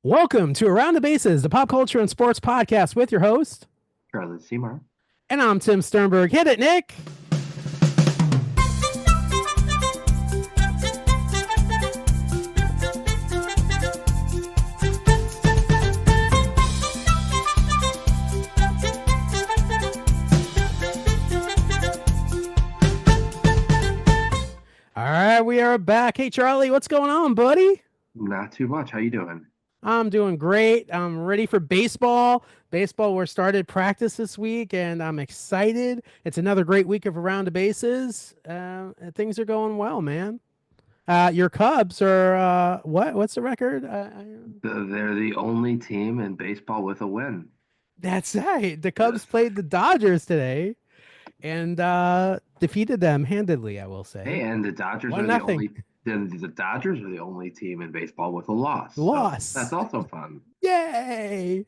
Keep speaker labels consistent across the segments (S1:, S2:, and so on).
S1: Welcome to Around the Bases, the pop culture and sports podcast with your host.
S2: Charlie Seymour.
S1: And I'm Tim Sternberg. Hit it, Nick. All right, we are back. Hey, Charlie, what's going on, buddy?
S2: Not too much. How you doing?
S1: I'm doing great. I'm ready for baseball. We're started practice this week, and I'm excited. It's another great week of Around the Bases. Things are going well, man. Your Cubs are what's the record?
S2: They're the only team in baseball with a win.
S1: That's right. The Cubs
S2: Yes.
S1: played the Dodgers today and defeated them handedly, I will say.
S2: Hey, and the Dodgers are
S1: 1-0.
S2: the only. Then the Dodgers are the only team in baseball with a loss.
S1: Loss.
S2: So that's also fun.
S1: Yay!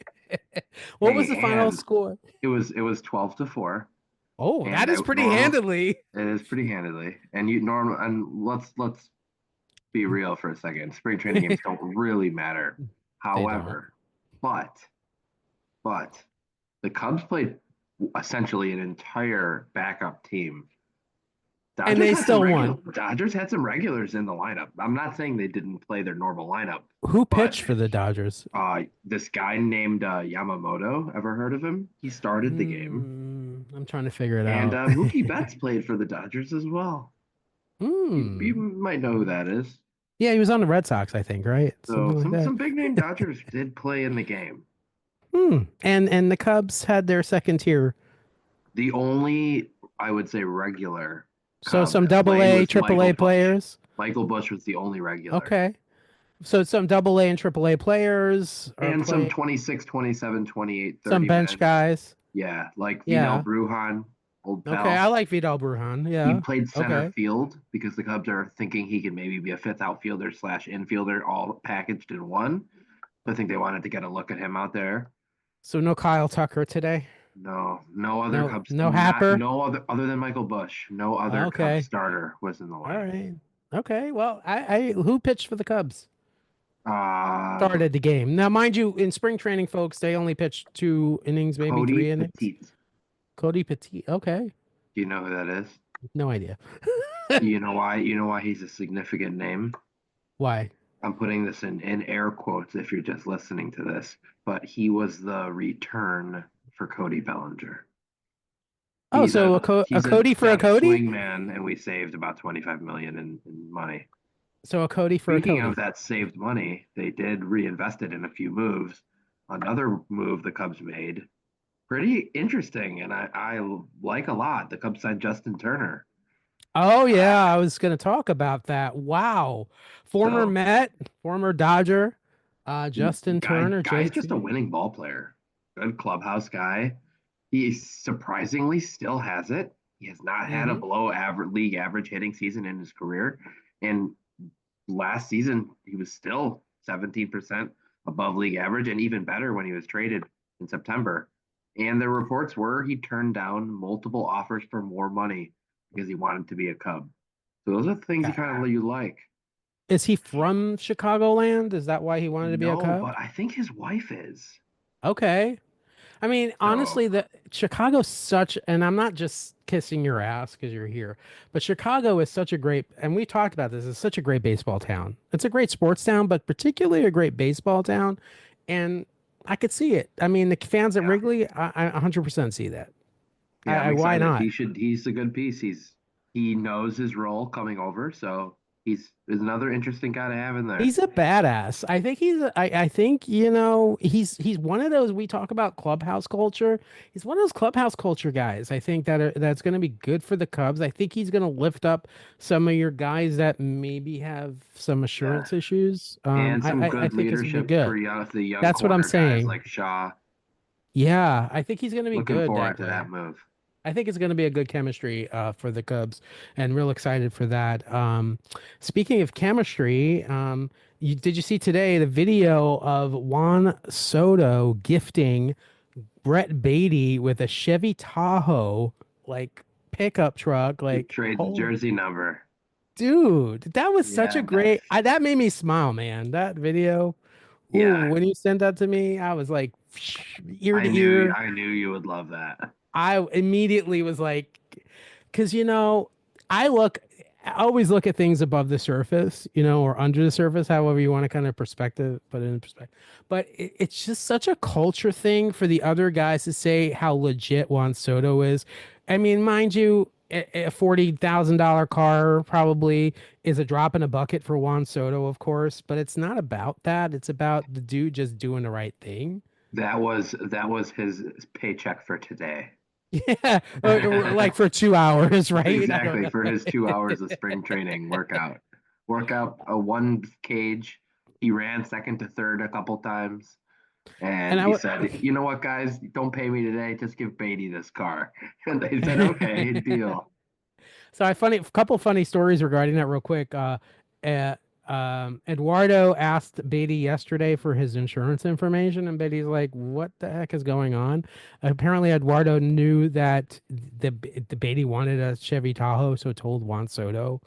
S1: What was the final score?
S2: It was 12-4.
S1: Oh, that is pretty handedly.
S2: It is pretty handedly. And let's be real for a second. Spring training games don't really matter. However, but the Cubs played essentially an entire backup team.
S1: And they still won.
S2: Dodgers had some regulars in the lineup. I'm not saying they didn't play their normal lineup.
S1: Who pitched for the Dodgers?
S2: This guy named Yamamoto. Ever heard of him? He started the game.
S1: I'm trying to figure it
S2: And
S1: out.
S2: Mookie Betts played for the Dodgers as well. You might know who that is.
S1: Yeah, he was on the Red Sox, I think, right?
S2: So some big name Dodgers did play in the game.
S1: And the Cubs had their second tier.
S2: The only, I would say, regular.
S1: So some AA, AAA players.
S2: Michael Busch was the only regular.
S1: Okay. So some AA and AAA players.
S2: And some 26, 27, 28, 30
S1: some bench guys.
S2: Yeah, like Vidal Brujan, old pal.
S1: Okay, I like Vidal Brujan. Yeah.
S2: He played center field because the Cubs are thinking he could maybe be a fifth outfielder / infielder all packaged in one. I think they wanted to get a look at him out there.
S1: So no Kyle Tucker today?
S2: No other Cubs.
S1: No Happer?
S2: No other than Michael Busch. No other Cubs starter was in the lineup.
S1: All right. Okay. Well, who pitched for the Cubs?
S2: Started
S1: the game. Now, mind you, in spring training, folks, they only pitched 2 innings, maybe 3 innings. Cody Petit. Okay.
S2: Do you know who that is?
S1: No idea.
S2: You know why? You know why he's a significant name?
S1: Why?
S2: I'm putting this in air quotes if you're just listening to this, but he was the return for Cody Bellinger.
S1: Oh, so a Cody for a Cody?
S2: Swingman, and we saved about $25 million in money.
S1: So a Cody for a Cody.
S2: Speaking of that saved money, they did reinvest it in a few moves. Another move the Cubs made, pretty interesting, and I like a lot. The Cubs signed Justin Turner.
S1: Oh yeah, I was going to talk about that. Wow, former Met, former Dodger, Justin Turner.
S2: Guy's just a winning ball player. Good clubhouse guy. He surprisingly still has it. He has not had a below league average hitting season in his career. And last season, he was still 17% above league average and even better when he was traded in September. And the reports were he turned down multiple offers for more money because he wanted to be a Cub. So those are things you like.
S1: Is he from Chicagoland? Is that why he wanted to be a Cub?
S2: No, but I think his wife is.
S1: Okay. I mean, honestly, Chicago's such, and I'm not just kissing your ass because you're here, but Chicago is such a great, and we talked about this, it's such a great baseball town. It's a great sports town, but particularly a great baseball town. And I could see it. I mean, the fans at Wrigley, I 100% see that.
S2: Yeah,
S1: why not?
S2: He's a good piece. He knows his role coming over, so he's another interesting guy to have in there.
S1: He's a badass. I think I think, he's one of those, we talk about clubhouse culture. He's one of those clubhouse culture guys. I think that's going to be good for the Cubs. I think he's going to lift up some of your guys that maybe have some assurance issues.
S2: And some good
S1: I think
S2: leadership for the young
S1: That's what I'm saying.
S2: Like Shaw.
S1: Yeah, I think he's going to be
S2: Looking
S1: good.
S2: forward to that move.
S1: I think it's going to be a good chemistry for the Cubs, and real excited for that. Speaking of chemistry, did you see today the video of Juan Soto gifting Brett Baty with a Chevy Tahoe pickup truck?
S2: Trade the jersey number.
S1: Dude, that was such a great. That made me smile, man. That video Ooh,
S2: Yeah,
S1: when you sent that to me, I was like ear to ear.
S2: I knew you would love that.
S1: I immediately was like, because I look, I always look at things above the surface, or under the surface, however you want to kind of put it in perspective. But it's just such a culture thing for the other guys to say how legit Juan Soto is. I mean, mind you, a $40,000 car probably is a drop in a bucket for Juan Soto, of course, but it's not about that. It's about the dude just doing the right thing.
S2: That was his paycheck for today.
S1: Yeah, like for 2 hours, right? I don't
S2: Exactly,
S1: know.
S2: for his 2 hours of spring training workout. Workout a one cage. He ran second to third a couple times.
S1: And
S2: And
S1: I
S2: he
S1: would.
S2: said, you know what, guys, don't pay me today. Just give Beatty this car. And they said, okay, deal.
S1: So I funny a couple funny stories regarding that real quick. Uh, Eduardo asked Beatty yesterday for his insurance information, and Beatty's like, "What the heck is going on?" Apparently, Eduardo knew that the Beatty wanted a Chevy Tahoe, so told Juan Soto.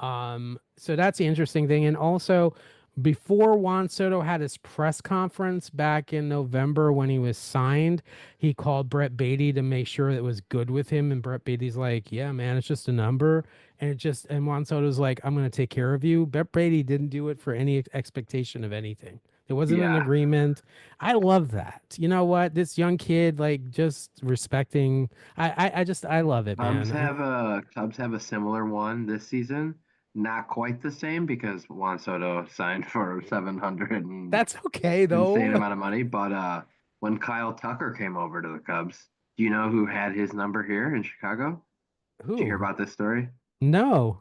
S1: So that's the interesting thing, and also. Before Juan Soto had his press conference back in November when he was signed, he called Brett Baty to make sure it was good with him. And Brett Baty's like, yeah, man, it's just a number. And Juan Soto's like, I'm going to take care of you. Brett Baty didn't do it for any expectation of anything. There wasn't an
S2: Yeah.
S1: agreement. I love that. You know what? This young kid, like just respecting, I love it, man.
S2: Cubs have a similar one this season. Not quite the same because Juan Soto signed for 700 and
S1: That's okay
S2: insane
S1: though.
S2: amount of money. But when Kyle Tucker came over to the Cubs, do you know who had his number here in Chicago? Did you hear
S1: Who?
S2: about this story?
S1: No.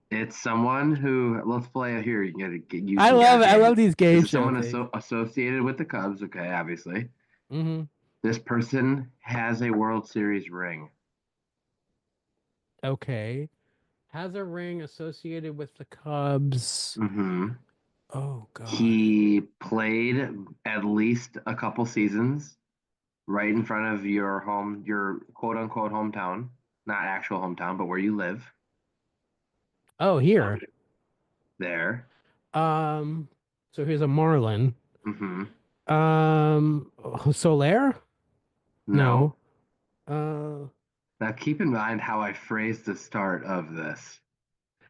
S2: It's someone who, let's play it here. You
S1: I
S2: can
S1: love
S2: guess
S1: it. I
S2: it.
S1: love these
S2: This
S1: game
S2: is
S1: show
S2: someone
S1: things.
S2: associated with the Cubs. Okay, obviously.
S1: Hmm.
S2: This person has a World Series ring.
S1: Okay. Has a ring associated with the Cubs.
S2: Hmm.
S1: Oh God.
S2: He played at least a couple seasons right in front of your quote unquote hometown, not actual hometown, but where you live.
S1: Oh,
S2: So
S1: here.
S2: there.
S1: Um, so here's a Marlin.
S2: Hmm.
S1: Solaire?
S2: No.
S1: No. Uh,
S2: Now keep in mind how I phrased the start of this.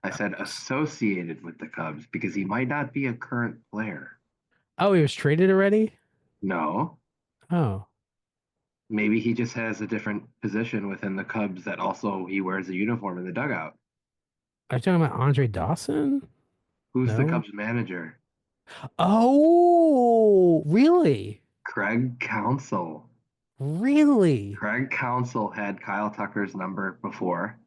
S2: I said associated with the Cubs because he might not be a current player.
S1: oh, he was traded already?
S2: No.
S1: Oh,
S2: Maybe he just has a different position within the Cubs that also he wears a uniform in the dugout.
S1: are you talking about Andre Dawson?
S2: Who's the
S1: No.
S2: Cubs manager?
S1: Oh, really?
S2: Craig Counsell.
S1: Really?
S2: Craig Counsell had Kyle Tucker's number before.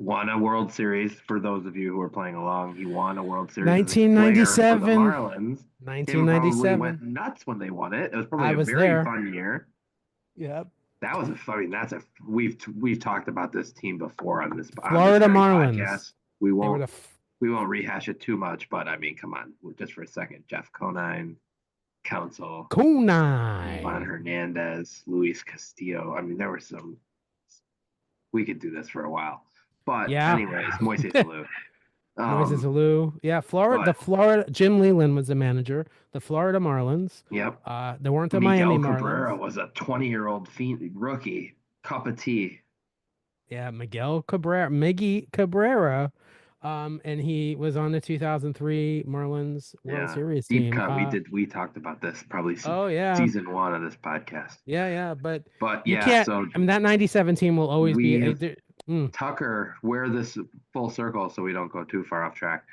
S2: Won a World Series for those of you who are playing along. He won a World Series as a player for the
S1: 1997.
S2: Marlins. Tim probably went
S1: 1997.
S2: nuts when they won it. It was probably
S1: I
S2: a
S1: was
S2: very
S1: there.
S2: fun year.
S1: Yep.
S2: That was a funny. That's a we've talked about this team before on this
S1: Florida
S2: very
S1: Marlins.
S2: podcast. We
S1: They were
S2: won't
S1: the
S2: we won't rehash it too much, but I mean, come on, just for a second. Jeff Conine, Counsell, Ivan
S1: Conine.
S2: Hernandez, Luis Castillo. I mean, there were some. We could do this for a while, but
S1: Yeah.
S2: anyways, Moises Alou.
S1: Moises
S2: Um,
S1: Alou. Yeah,
S2: but
S1: Jim Leland was the manager. The Florida Marlins.
S2: yep,
S1: They weren't the Miami
S2: Miguel
S1: Marlins.
S2: Cabrera was a 20-year-old rookie, cup of tea.
S1: Yeah, Miggy Cabrera. And he was on the 2003 Marlins World
S2: Yeah,
S1: Series
S2: deep
S1: team.
S2: cut. We talked about this probably
S1: Oh yeah.
S2: season one of this podcast.
S1: Yeah, but
S2: But
S1: you
S2: yeah,
S1: can't,
S2: so
S1: I mean, that 97 team will always be
S2: we
S1: mm.
S2: Tucker, wear this full circle so we don't go too far off track.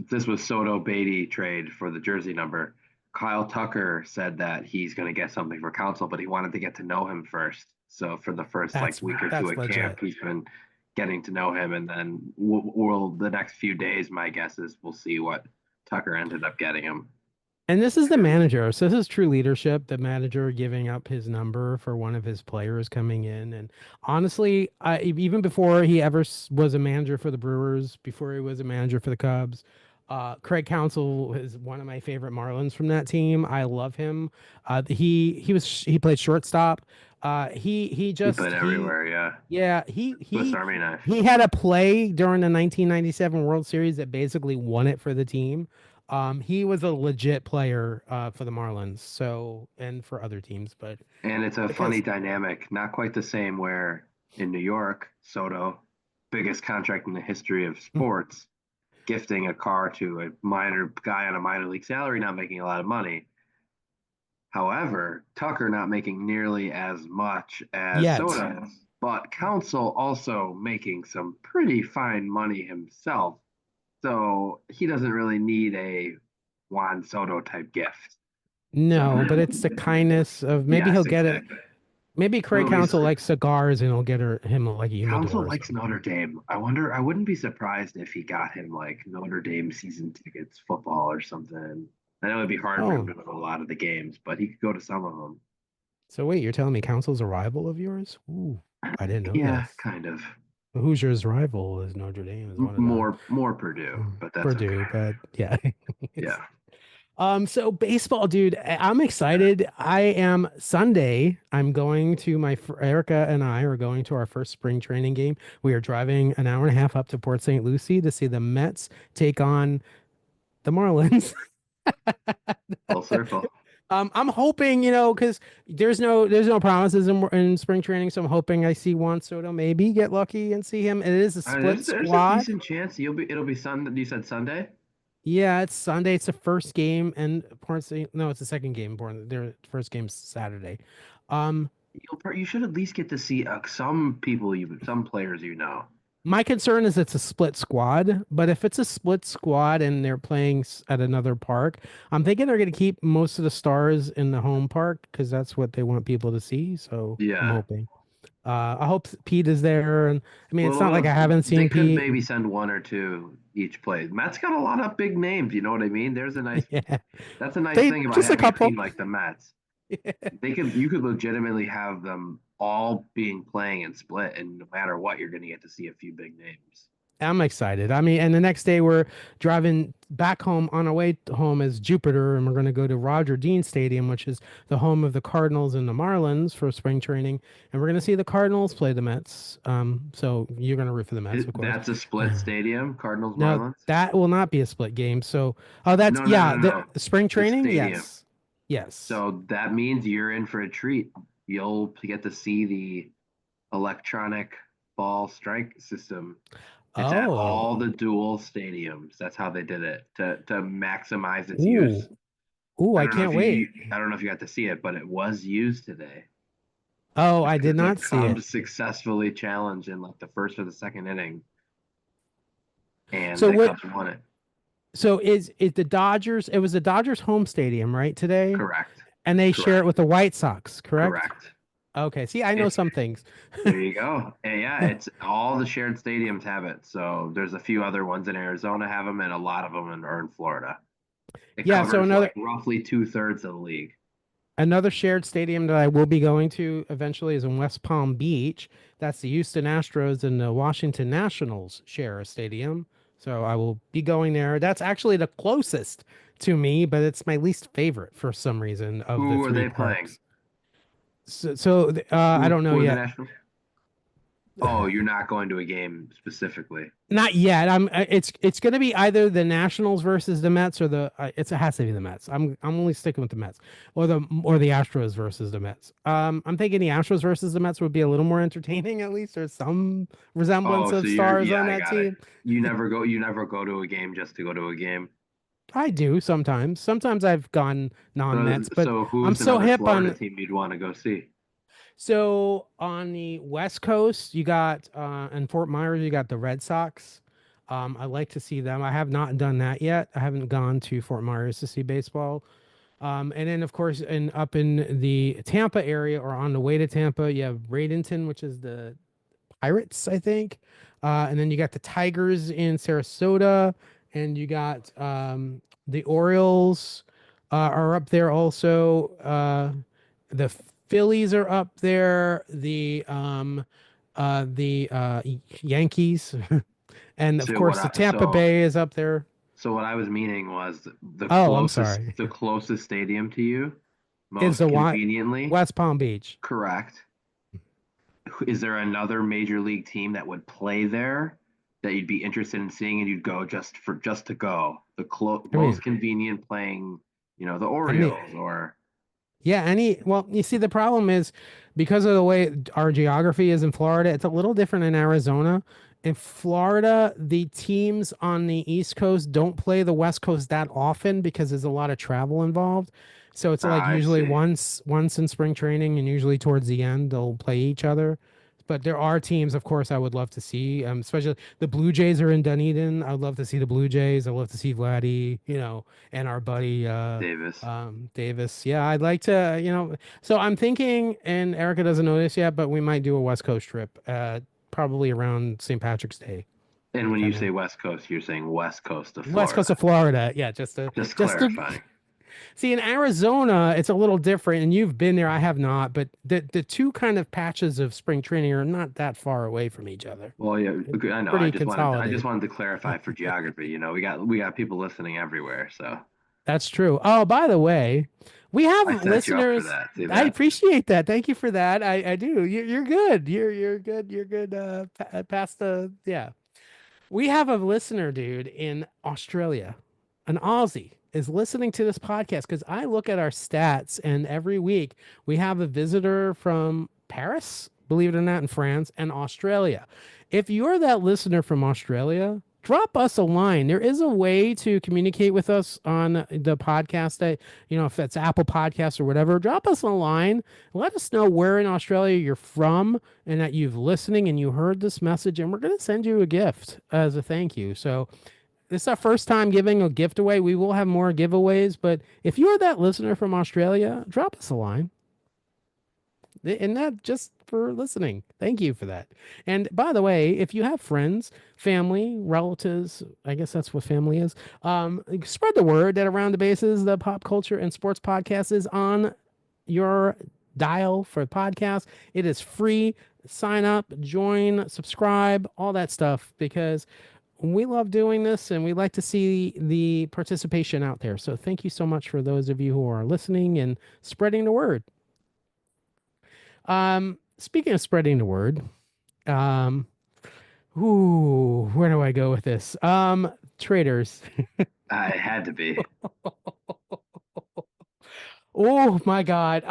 S2: This was Soto Beatty trade for the jersey number. Kyle Tucker said that he's going to get something for Counsell, but he wanted to get to know him first. So for the first like week or two
S1: That's
S2: at camp,
S1: legit.
S2: he's been getting to know him, and then the next few days, my guess is we'll see what Tucker ended up getting him.
S1: And this is the manager. So this is true leadership, the manager giving up his number for one of his players coming in. And honestly, even before he ever was a manager for the Brewers, before he was a manager for the Cubs, Craig Counsell is one of my favorite Marlins from that team. I love him. He played shortstop. He
S2: He
S1: just
S2: played everywhere, yeah.
S1: yeah,
S2: Swiss Army knife.
S1: he had a play during the 1997 World Series that basically won it for the team. He was a legit player for the Marlins, so and for other teams, but
S2: And it's a funny
S1: because
S2: dynamic, not quite the same where in New York, Soto, biggest contract in the history of sports, gifting a car to a minor guy on a minor league salary, not making a lot of money. However, Tucker not making nearly as much as
S1: yet,
S2: Soto, but Counsell also making some pretty fine money himself. So he doesn't really need a Juan Soto type gift. So
S1: no, but it's the kindness of maybe he'll
S2: yes,
S1: get it.
S2: exactly.
S1: Maybe Craig
S2: It'll be
S1: Counsell likes cigars and he'll get him like a
S2: Counsell
S1: humidor or
S2: likes
S1: something.
S2: Notre Dame. I wonder. I wouldn't be surprised if he got him like Notre Dame season tickets, football or something. I know it'd be hard for him
S1: Oh,
S2: to go to a lot of the games, but he could go to some of them.
S1: so wait, you're telling me Counsell's a rival of yours? Ooh, I didn't know
S2: Yeah,
S1: this.
S2: kind of.
S1: Hoosiers' rival is Notre Dame, is one of the
S2: More Purdue, but that's okay.
S1: Purdue, but yeah. It's,
S2: Yeah.
S1: so baseball, dude, I'm excited. I am Sunday. I'm going to Erica and I are going to our first spring training game. We are driving an hour and a half up to Port St. Lucie to see the Mets take on the Marlins.
S2: Full circle.
S1: I'm hoping, because there's no promises in spring training, so I'm hoping I see Juan Soto maybe get lucky and see him. It is a split
S2: There's a
S1: squad.
S2: decent chance it'll be Sunday. You said Sunday.
S1: Yeah, it's Sunday. It's the first game, and no, it's the second game. Their first game's Saturday. Um,
S2: You should at least get to see some players you know.
S1: my concern is it's a split squad, but if it's a split squad and they're playing at another park, I'm thinking they're going to keep most of the stars in the home park because that's what they want people to see. So I'm
S2: Yeah.
S1: hoping. I hope Pete is there, and I mean, it's not like
S2: Well,
S1: I haven't
S2: they
S1: seen
S2: could
S1: Pete.
S2: maybe send one or two each play. Matt's got a lot of big names. You know what I mean?
S1: Yeah,
S2: That's a nice
S1: they
S2: thing about
S1: just a
S2: having a team
S1: couple.
S2: like the Mets. You could legitimately have them all being playing and split, and no matter what, you're going to get to see a few big names.
S1: I'm excited. I mean, and the next day we're driving back home on our way home is Jupiter, and we're going to go to Roger Dean Stadium, which is the home of the Cardinals and the Marlins for spring training, and we're going to see the Cardinals play the Mets. So you're going to root for the Mets, of course.
S2: That's a split stadium, Cardinals
S1: No,
S2: Marlins.
S1: that will not be a split game. So, oh, that's yeah, the
S2: No.
S1: spring
S2: The
S1: training.
S2: stadium.
S1: Yes, yes.
S2: So that means you're in for a treat. You'll get to see the electronic ball strike system. It's at all
S1: Oh,
S2: the dual stadiums. That's how they did it to maximize its use.
S1: ooh, ooh! I can't wait.
S2: I don't know if you got to see it, but it was used today.
S1: Oh, I did
S2: The
S1: not see it.
S2: Cubs successfully challenged in like the first or the second inning, and
S1: So
S2: the
S1: what?
S2: Cubs won it.
S1: So is the Dodgers? It was the Dodgers home stadium, right, today,
S2: Correct.
S1: and they share it
S2: Correct.
S1: with the White Sox, correct?
S2: Correct.
S1: Okay. See, I know
S2: It's
S1: some things.
S2: There you go. And yeah, it's all the shared stadiums have it. So there's a few other ones in Arizona have them, and a lot of them are in Florida. It
S1: Yeah. So
S2: covers
S1: another
S2: like roughly 2/3 of the league.
S1: another shared stadium that I will be going to eventually is in West Palm Beach. That's the Houston Astros and the Washington Nationals share a stadium. So I will be going there. That's actually the closest to me, but it's my least favorite for some reason of the
S2: Who are
S1: three
S2: they playing?
S1: parks. So I don't know
S2: Who are the
S1: yet.
S2: Nationals? Oh, you're not going to a game specifically.
S1: Not yet. It's going to be either the Nationals versus the Mets or it has to be the Mets. I'm only sticking with the Mets or the Astros versus the Mets. I'm thinking the Astros versus the Mets would be a little more entertaining at least. There's some resemblance
S2: Oh, so
S1: of stars
S2: yeah,
S1: on
S2: I
S1: that
S2: got it.
S1: team.
S2: You never go to a game just to go to a game.
S1: I do sometimes. Sometimes I've gone non-Mets, but
S2: So
S1: I'm
S2: who's
S1: so
S2: another
S1: hip
S2: Florida
S1: on.
S2: team you'd want to go see?
S1: So on the West Coast, you got in Fort Myers, you got the Red Sox. I like to see them. I have not done that yet. I haven't gone to Fort Myers to see baseball. And then of course, up in the Tampa area or on the way to Tampa, you have Bradenton, which is the Pirates, I think. And then you got the Tigers in Sarasota, and you got the Orioles are up there also. The Phillies are up there. The Yankees, and of
S2: So
S1: course the Tampa Bay is up there.
S2: what I was meaning was
S1: Oh, I'm sorry.
S2: the closest stadium to you,
S1: Is
S2: most
S1: the
S2: conveniently.
S1: West Palm Beach?
S2: Correct. Is there another major league team that would play there that you'd be interested in seeing and you'd go just to go. The
S1: I
S2: most
S1: mean,
S2: convenient playing, the
S1: any
S2: Orioles or
S1: Yeah, well, you see, the problem is because of the way our geography is in Florida, it's a little different in Arizona. In Florida, the teams on the East Coast don't play the West Coast that often because there's a lot of travel involved. So it's like
S2: I
S1: usually
S2: see.
S1: once in spring training and usually towards the end they'll play each other. But there are teams, of course, I would love to see. Especially the Blue Jays are in Dunedin. I'd love to see the Blue Jays. I'd love to see Vladdy, and our buddy
S2: Davis.
S1: Davis. Yeah, I'd like to, so I'm thinking, and Erica doesn't know this yet, but we might do a West Coast trip, probably around St. Patrick's Day
S2: And
S1: to
S2: when you
S1: kind
S2: say
S1: of
S2: West Coast, you're saying West Coast of
S1: West Coast
S2: Florida.
S1: of Florida. Yeah,
S2: Just
S1: just to
S2: clarifying.
S1: see in Arizona, it's a little different, and you've been there, I have not, but the two kind of patches of spring training are not that far away from each other.
S2: Well, yeah,
S1: It's
S2: okay, I know.
S1: pretty
S2: I just
S1: consolidated.
S2: wanted to clarify for geography. We got people listening everywhere, so
S1: That's true. Oh, by the way, we have
S2: I set you up for
S1: listeners.
S2: that. See
S1: I
S2: that?
S1: appreciate that. Thank you for that. I do. You're good. You're good. You're good. Past the yeah. We have a listener, dude, in Australia. An Aussie is listening to this podcast because I look at our stats, and every week we have a visitor from Paris, believe it or not, in France and Australia. If you're that listener from Australia, drop us a line. There is a way to communicate with us on the podcast that, if it's Apple Podcasts or whatever, drop us a line. Let us know where in Australia you're from and that you've listening and you heard this message, and we're going to send you a gift as a thank you. So this is our first time giving a gift away. We will have more giveaways, but if you're that listener from Australia, drop us a line. And that just for listening. Thank you for that. And by the way, if you have friends, family, relatives, I guess that's what family is. Spread the word that Around the Bases, the pop culture and sports podcast, is on your dial for podcast. It is free. Sign up, join, subscribe, all that stuff because we love doing this and we like to see the participation out there. So thank you so much for those of you who are listening and spreading the word. Speaking of spreading the word, um, where do I go with this? Traders.
S2: I had to be.
S1: Oh my God.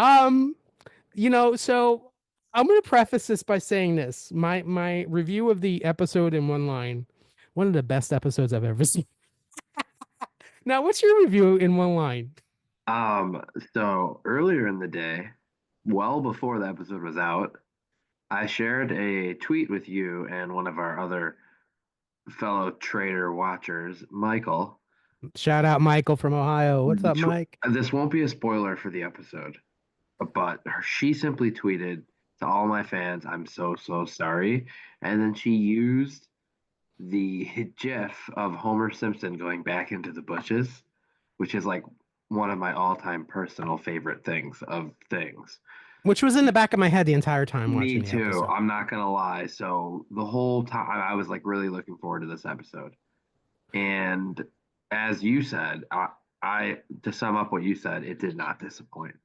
S1: So I'm gonna preface this by saying this. My review of the episode in one line, one of the best episodes I've ever seen. Now, what's your review in one line?
S2: Um, so earlier in the day, well before the episode was out, I shared a tweet with you and one of our other fellow trader watchers, Michael.
S1: Shout out Michael from Ohio. What's
S2: The
S1: up,
S2: tw-
S1: Mike?
S2: this won't be a spoiler for the episode, but she simply tweeted to all my fans, "I'm so so sorry," and then she used the GIF of Homer Simpson going back into the bushes, which is like one of my all-time personal favorite things of things.
S1: Which was in the back of my head the entire time
S2: Me
S1: watching the
S2: too.
S1: episode.
S2: I'm not gonna lie. So the whole time I was like really looking forward to this episode. And as you said, I to sum up what you said, it did not disappoint.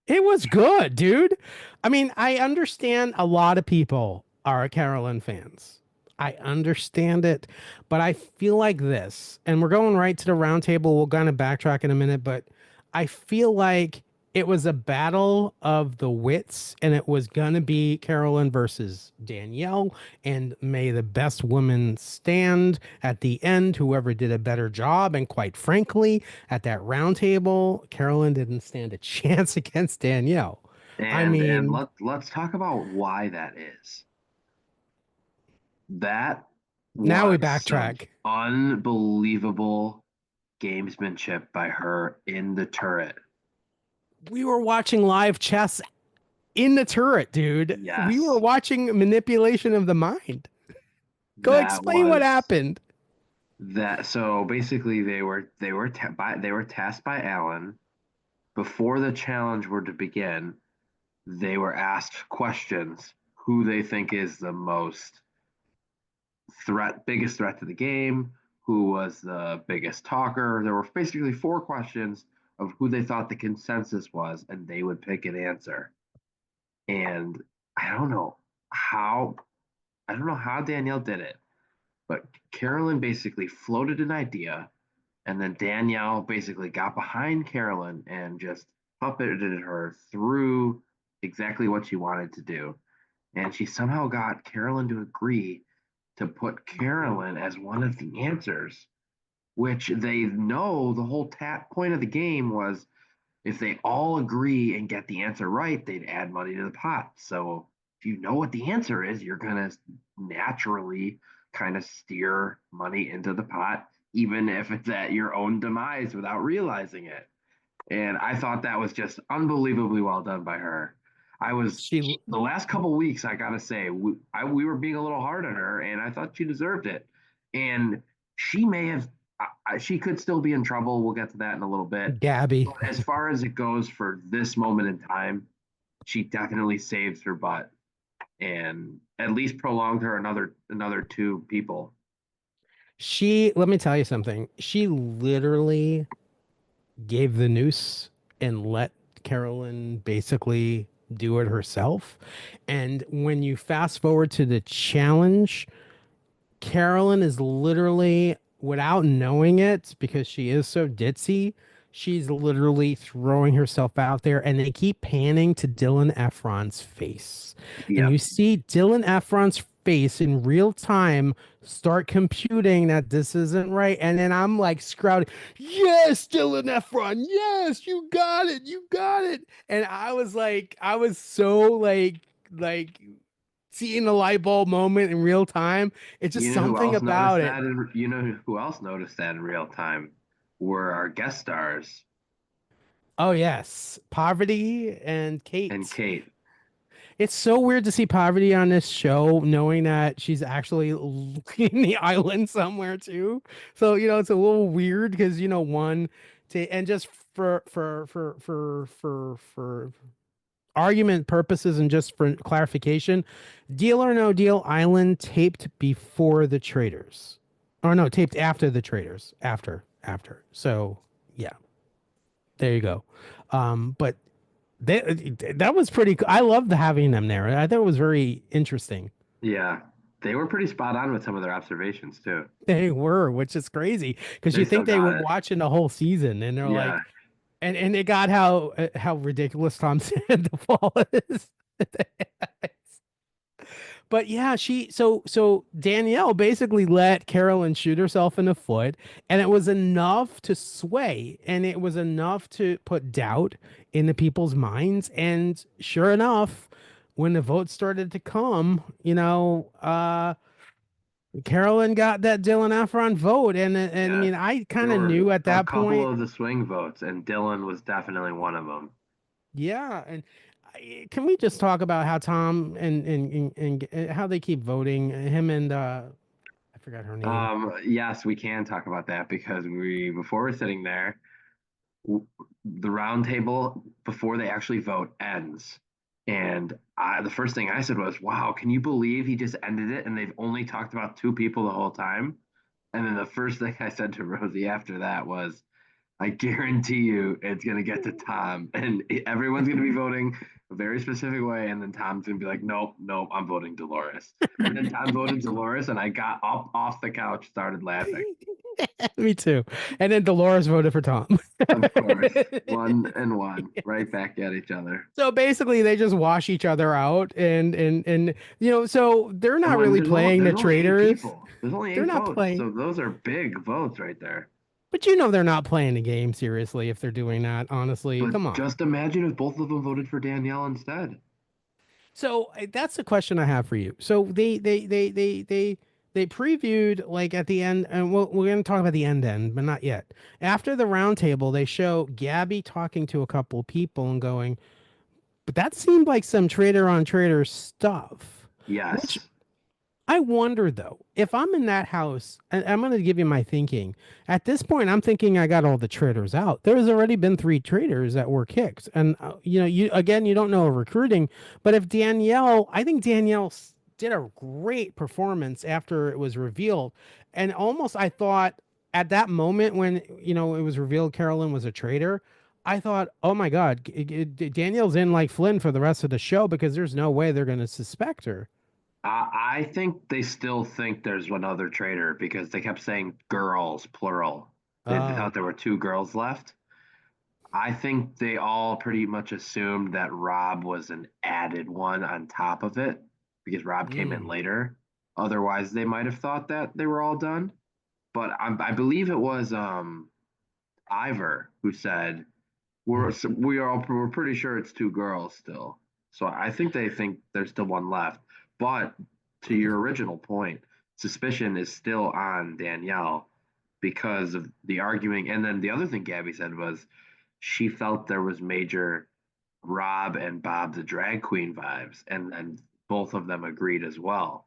S1: It was good, dude. I mean, I understand a lot of people are Carolyn fans. I understand it, but I feel like this, and we're going right to the round table. We'll kind of backtrack in a minute, but I feel like it was a battle of the wits, and it was gonna be Carolyn versus Danielle, and may the best woman stand at the end, whoever did a better job. And quite frankly, at that round table, Carolyn didn't stand a chance against Danielle. I
S2: And
S1: mean,
S2: let's talk about why that is. That
S1: now we
S2: was some
S1: backtrack.
S2: unbelievable gamesmanship by her in the turret.
S1: We were watching live chess in the turret, dude. We were
S2: Yes,
S1: watching manipulation of the mind. Go
S2: that
S1: explain what
S2: was
S1: happened.
S2: that. So basically, they were tasked by Alan before the challenge were to begin. They were asked questions who they think is the biggest threat to the game, who was the biggest talker. There were basically four questions of who they thought the consensus was, and they would pick an answer. And I don't know how I don't know how Danielle did it, But Carolyn basically floated an idea, and then Danielle basically got behind Carolyn and just puppeted her through exactly what she wanted to do. And she somehow got Carolyn to agree to put Carolyn as one of the answers, which they know the whole point of the game was if they all agree and get the answer right, they'd add money to the pot. So if you know what the answer is, you're going to naturally kind of steer money into the pot, even if it's at your own demise without realizing it. And I thought that was just unbelievably well done by her. I was
S1: She
S2: the last couple weeks, I gotta say, we were being a little hard on her, and I thought she deserved it. And she may have, she could still be in trouble. We'll get to that in a little bit.
S1: Gabby.
S2: But as far as it goes for this moment in time, she definitely saved her butt and at least prolonged her another two people.
S1: She, let me tell you something. She literally gave the noose and let Carolyn basically do it herself. And when you fast forward to the challenge, Carolyn is literally, without knowing it, because she is so ditzy, she's literally throwing herself out there. And they keep panning to Dylan Efron's face. And
S2: Yep.
S1: you see Dylan Efron's face in real time start computing that this isn't right. And then I'm like scrouting, yes, Dylan Efron, yes, you got it, you got it. And I was like, I was so like seeing the light bulb moment in real time. It's just
S2: You know who
S1: something
S2: else noticed
S1: about it.
S2: that? You know who else noticed that in real time? Were our guest stars
S1: Oh yes, Poverty and
S2: and
S1: Kate.
S2: Kate.
S1: It's so weird to see Poverty on this show, knowing that she's actually in the island somewhere too. So it's a little weird because one to and just for argument purposes and just for clarification, Deal or No Deal Island taped before the traders. Or no, taped after the traders. After. So yeah, there you go. But that was pretty cool. I loved having them there. I thought it was very interesting.
S2: Yeah, they were pretty spot on with some of their observations too.
S1: They were, which is crazy because
S2: They
S1: you
S2: still
S1: think they
S2: got
S1: were
S2: it.
S1: watching the whole season and they're
S2: Yeah,
S1: like, and they got how ridiculous Tom Sandoval is. But yeah, so Danielle basically let Carolyn shoot herself in the foot, and it was enough to sway, and it was enough to put doubt in the people's minds. And sure enough, when the votes started to come, Carolyn got that Dylan Efron vote, and I
S2: yeah.
S1: mean, I
S2: There
S1: kind of
S2: were
S1: knew at
S2: a
S1: that
S2: couple
S1: point.
S2: of the swing votes, and Dylan was definitely one of them.
S1: Yeah, and can we just talk about how Tom and how they keep voting him and I forgot her name.
S2: Yes, we can talk about that because before we're sitting there, the round table before they actually vote ends. And the first thing I said was, wow, can you believe he just ended it and they've only talked about two people the whole time? And then the first thing I said to Rosie after that was, I guarantee you it's going to get to Tom and everyone's going to be voting a very specific way. And then Tom's going to be like, nope, nope, I'm voting Dolores. And then Tom voted Dolores and I got up off the couch, started laughing.
S1: Me too. And then Dolores voted for Tom.
S2: Of course, one and one, right back at each other.
S1: So basically they just wash each other out and so they're
S2: And
S1: not
S2: when
S1: really playing the
S2: there's only eight
S1: traitors.
S2: people, there's only
S1: They're
S2: eight
S1: not
S2: votes,
S1: playing.
S2: so those are big votes right there.
S1: But they're not playing the game seriously if they're doing that, honestly.
S2: But
S1: Come on.
S2: just imagine if both of them voted for Danielle instead.
S1: So that's the question I have for you. So they previewed like at the end, and we're going to talk about the end, but not yet. After the roundtable, they show Gabby talking to a couple of people and going, but that seemed like some trader on trader stuff. Which
S2: Yes.
S1: I wonder though, if I'm in that house, and I'm going to give you my thinking. At this point, I'm thinking I got all the traders out. There's already been three traders that were kicked, and you don't know recruiting, but if I think Danielle did a great performance after it was revealed, and almost I thought at that moment when it was revealed Carolyn was a trader. I thought, oh my God, Danielle's in like Flynn for the rest of the show because there's no way they're going to suspect her.
S2: I think they still think there's one other traitor because they kept saying girls, plural. They
S1: Oh,
S2: thought there were two girls left. I think they all pretty much assumed that Rob was an added one on top of it because Rob came in
S1: mm,
S2: later. Otherwise, they might have thought that they were all done. But I believe it was Ivor who said
S1: mm.
S2: we're pretty sure it's two girls still. So I think they think there's still one left. But to your original point, suspicion is still on Danielle because of the arguing. And then the other thing Gabby said was she felt there was major Rob and Bob the drag queen vibes, and then both of them agreed as well.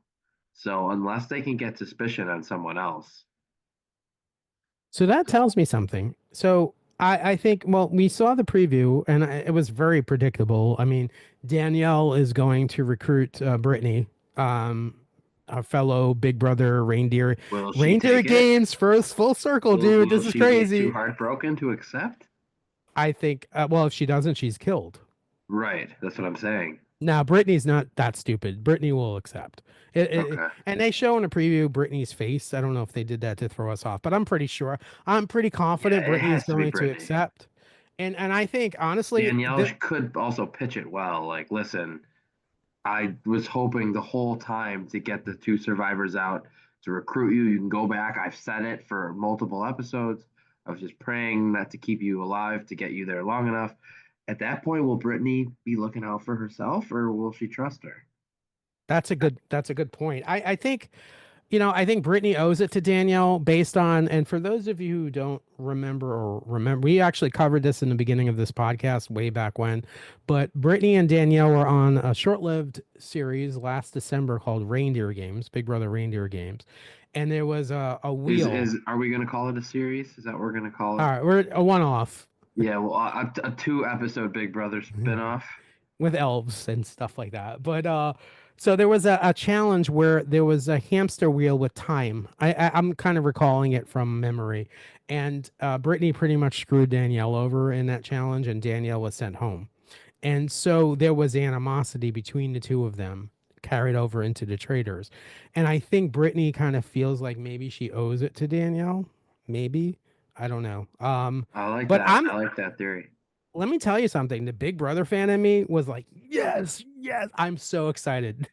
S2: So unless they can get suspicion on someone else,
S1: So that tells me something. So I think, well, we saw the preview and it was very predictable. I mean, Danielle is going to recruit Brittany, um, a fellow Big Brother
S2: will she
S1: reindeer
S2: take it?
S1: games first full circle, dude.
S2: Will
S1: This is
S2: she be too
S1: crazy.
S2: heartbroken to accept?
S1: I think, well, if she doesn't, she's killed.
S2: Right, that's what I'm saying.
S1: Now, Brittany's not that stupid. Brittany will accept.
S2: Okay.
S1: And they show in a preview Brittany's face. I don't know if they did that to throw us off, but I'm pretty sure. I'm pretty
S2: Yeah,
S1: confident
S2: it
S1: Brittany is
S2: has to be
S1: going to
S2: Brittany.
S1: accept. And I think honestly
S2: Danielle
S1: that
S2: could also pitch it well. Like, listen, I was hoping the whole time to get the two survivors out to recruit you. You can go back. I've said it for multiple episodes. I was just praying not to keep you alive to get you there long enough. At that point, will Brittany be looking out for herself or will she trust her?
S1: that's a good point. I think I think Brittany owes it to Danielle based on, and for those of you who don't remember, we actually covered this in the beginning of this podcast way back when, but Brittany and Danielle were on a short-lived series last December called Reindeer Games, Big Brother Reindeer Games. And there was a wheel.
S2: Is are we gonna call it a series? Is that what we're gonna call
S1: All
S2: it?
S1: right, we're a one-off
S2: Yeah, well, a two episode Big Brother spinoff.
S1: with elves and stuff like that. But so there was a challenge where there was a hamster wheel with time. I'm kind of recalling it from memory, and Brittany pretty much screwed Danielle over in that challenge, and Danielle was sent home. And so there was animosity between the two of them carried over into the traders. And I think Brittany kind of feels like maybe she owes it to Danielle. Maybe. I don't know.
S2: I like
S1: But
S2: that.
S1: I'm
S2: I like that theory.
S1: let me tell you something. The Big Brother fan in me was like, yes, yes. I'm so excited.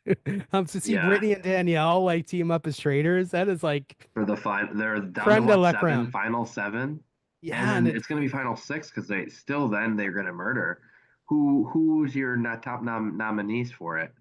S1: To see
S2: Yeah,
S1: Brittany and Danielle like team up as traders. That is like
S2: for the final, they're down to
S1: creme de
S2: what
S1: la
S2: seven,
S1: creme.
S2: final seven, and
S1: Yeah, and
S2: then
S1: it's
S2: it's going to be final six because they still then they're going to murder. Who's your not top nominees for it?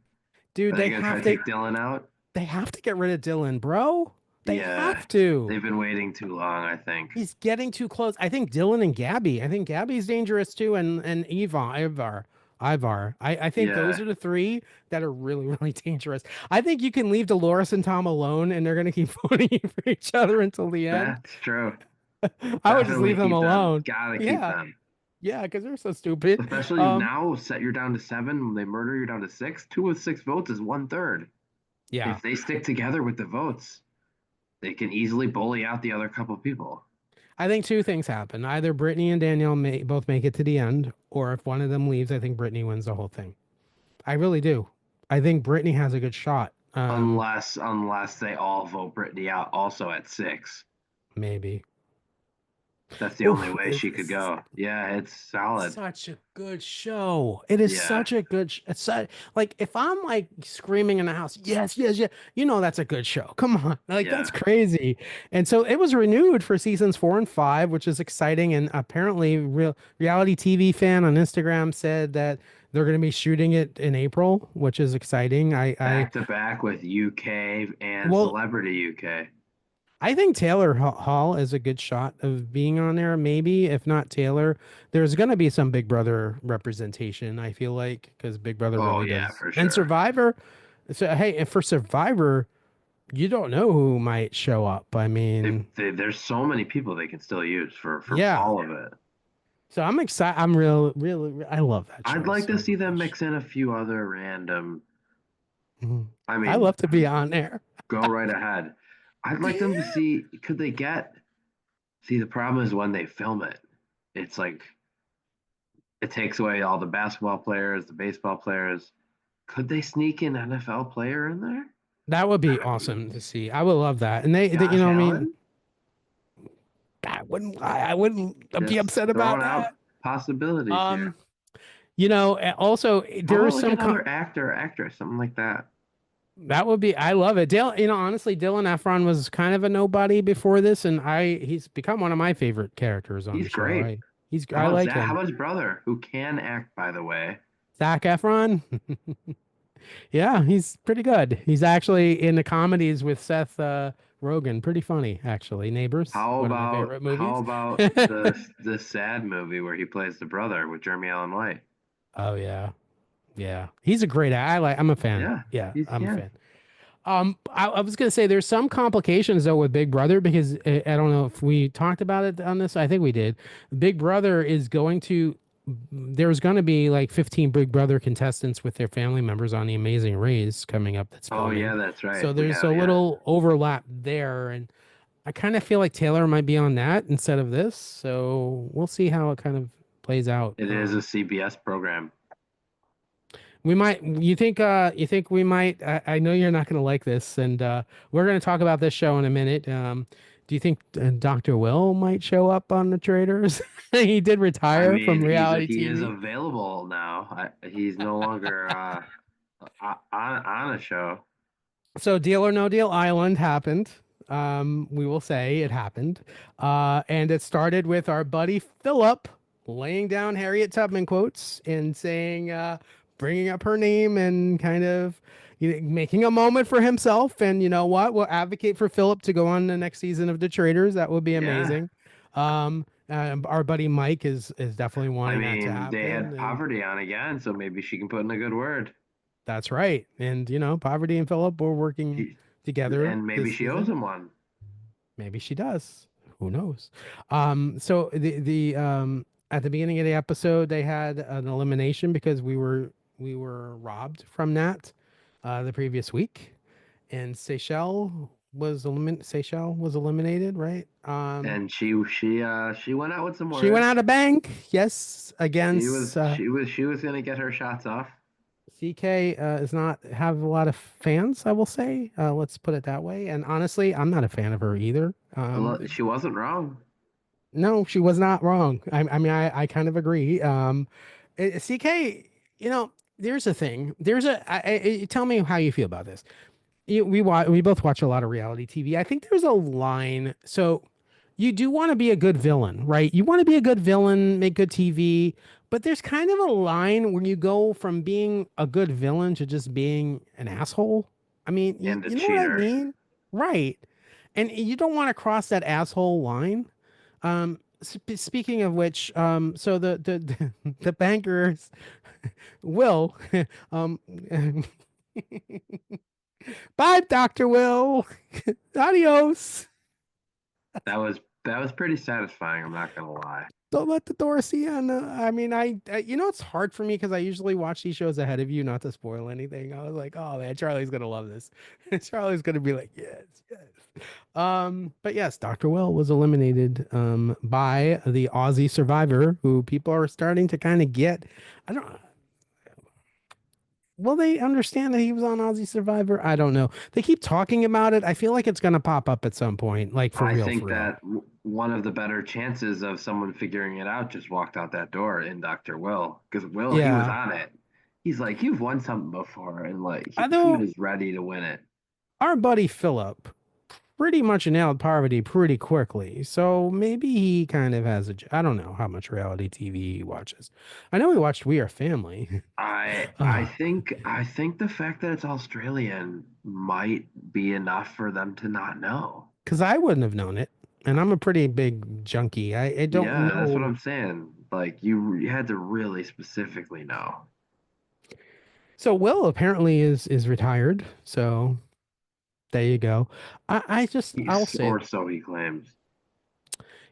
S1: dude,
S2: Are they going to try to take Dylan out?
S1: they have to get rid of Dylan, bro. They
S2: Yeah,
S1: have to.
S2: they've been waiting too long. I think.
S1: He's getting too close. I think Dylan and Gabby. I think Gabby's dangerous too, and Ivar. I think those
S2: Yeah,
S1: are the three that are really, really dangerous. I think you can leave Dolores and Tom alone, and they're gonna keep voting for each other until the end.
S2: that's true.
S1: I would just
S2: Definitely
S1: leave them
S2: keep them.
S1: alone.
S2: Gotta keep
S1: Yeah,
S2: them.
S1: yeah, because they're so stupid.
S2: Especially now, set you're down to seven. When they murder, you're down to six. Two with six votes is one third.
S1: Yeah,
S2: If they stick together with the votes, they can easily bully out the other couple people.
S1: I think two things happen. Either Brittany and Danielle may both make it to the end, or if one of them leaves, I think Brittany wins the whole thing. I really do. I think Brittany has a good shot.
S2: Unless they all vote Brittany out also at six.
S1: Maybe.
S2: That's the only
S1: Oof,
S2: way she could go. Yeah, it's solid.
S1: such a good show. It is
S2: Yeah,
S1: such a good. It's like if I'm like screaming in the house, yes, yes, yes. That's a good show. Come on, like that's
S2: yeah.
S1: crazy. And so it was renewed for seasons 4 and 5, which is exciting. And apparently, reality TV fan on Instagram said that they're going to be shooting it in April, which is exciting. I
S2: Back to back with UK and
S1: well,
S2: Celebrity UK.
S1: I think Taylor Hall is a good shot of being on there. Maybe if not Taylor, there's going to be some Big Brother representation. I feel like because Big Brother
S2: Oh
S1: really
S2: yeah,
S1: does,
S2: for
S1: and
S2: sure.
S1: Survivor. So hey, and for Survivor, you don't know who might show up. I mean,
S2: There's so many people they can still use for
S1: yeah.
S2: all of it.
S1: So I'm excited. I'm really. I love that
S2: I'd
S1: show
S2: like to
S1: so
S2: see them
S1: much.
S2: mix in a few other random.
S1: Mhm.
S2: I
S1: I
S2: mean,
S1: love to be on there.
S2: go right ahead. I'd like them to see. Could they get? See, the problem is when they film it, it's like it takes away all the basketball players, the baseball players. Could they sneak an NFL player in there?
S1: That would be awesome to see. I would love that. And they you
S2: Josh
S1: know, I mean,
S2: Allen,
S1: I wouldn't be
S2: just
S1: upset about
S2: throwing out
S1: that.
S2: possibilities here.
S1: Um, also
S2: How
S1: there
S2: about
S1: is
S2: like
S1: some
S2: another actor, or actress, something like that?
S1: that would be I love it. Dale, honestly, Dylan Efron was kind of a nobody before this, and he's become one of my favorite characters on the
S2: He's
S1: show.
S2: great.
S1: I
S2: How about
S1: like
S2: Zach? How
S1: him.
S2: about his brother, who can act, by the way?
S1: Zac Efron. Yeah, he's pretty good. He's actually in the comedies with Seth Rogen. Pretty funny, actually. Neighbors, one of my favorite
S2: How
S1: movies.
S2: about the sad movie where he plays the brother with Jeremy Allen White?
S1: Oh yeah, yeah. He's a great. I'm a fan.
S2: Yeah,
S1: Yeah,
S2: he's
S1: I'm a
S2: yeah.
S1: fan. I was gonna say there's some complications though with Big Brother because I don't know if we talked about it on this. I think we did. Big Brother is going to. There's going to be like 15 Big Brother contestants with their family members on The Amazing Race coming up that's
S2: Oh
S1: filming.
S2: yeah, that's right.
S1: So there's a
S2: Yeah.
S1: little overlap there, and I kind of feel like Taylor might be on that instead of this. So we'll see how it kind of plays out.
S2: It is a CBS program.
S1: We might. You think we might? I know you're not going to like this, and we're going to talk about this show in a minute. Do you think Dr. Will might show up on the Traders? He did
S2: I
S1: retire
S2: mean,
S1: from reality
S2: he is
S1: TV.
S2: available now. He's no longer on a show.
S1: So Deal or No Deal Island happened. We will say it happened. And it started with our buddy Philip laying down Harriet Tubman quotes and saying, bringing up her name and kind of making a moment for himself. And you know what? We'll advocate for Philip to go on the next season of The Traders. That would be
S2: Yeah.
S1: amazing. Our buddy Mike is definitely
S2: I
S1: wanting that to
S2: mean, they
S1: happen.
S2: had
S1: And
S2: poverty on again, so maybe she can put in a good word.
S1: that's right. And, Poverty and Philip were working
S2: She,
S1: together
S2: and maybe
S1: this
S2: she owes
S1: season.
S2: him one.
S1: Maybe she does. Who knows? So the at the beginning of the episode, they had an elimination because we were robbed from that the previous week, and Seychelles was eliminated, right?
S2: And she went out with some
S1: She went
S2: words.
S1: out of bank, yes, against
S2: She was gonna get her shots off.
S1: CK is not have a lot of fans, I will say. Let's put it that way. And honestly, I'm not a fan of her either.
S2: She wasn't wrong.
S1: No, she was not wrong. I mean, I kind of agree. CK, there's a thing. Tell me how you feel about this. We both watch a lot of reality TV. I think there's a line. So you do want to be a good villain, right? You want to be a good villain, make good TV, but there's kind of a line where you go from being a good villain to just being an asshole. I mean,
S2: And a
S1: you know what I
S2: cheater.
S1: mean? Right. And you don't want to cross that asshole line. Speaking of which, so the bankers will, um, bye, Doctor Will, adios.
S2: That was pretty satisfying, I'm not gonna lie.
S1: Don't let the door see on. I mean, it's hard for me because I usually watch these shows ahead of you, not to spoil anything. I was like, oh man, Charlie's gonna love this. Charlie's gonna be like, yes, yes. But yes, Dr. Will was eliminated by the Aussie survivor, who people are starting to kind of get. I don't. Will they understand that he was on Aussie Survivor? I don't know. They keep talking about it. I feel like it's gonna pop up at some point, like for
S2: I
S1: real,
S2: think
S1: for real.
S2: that one of the better chances of someone figuring it out just walked out that door in Dr. Will. Because Will, he was
S1: Yeah.
S2: on it. He's like, you've won something before, and like he
S1: Although
S2: was ready to win it.
S1: our buddy Philip pretty much nailed poverty pretty quickly. So maybe he kind of has I don't know how much reality TV he watches. I know he watched We Are Family.
S2: I think the fact that it's Australian might be enough for them to not know.
S1: Because I wouldn't have known it. And I'm a pretty big junkie. I don't
S2: Yeah, that's what
S1: know.
S2: I'm saying. Like you had to really specifically know.
S1: So Will apparently is retired. So there you go. I'll say
S2: Or so he claims.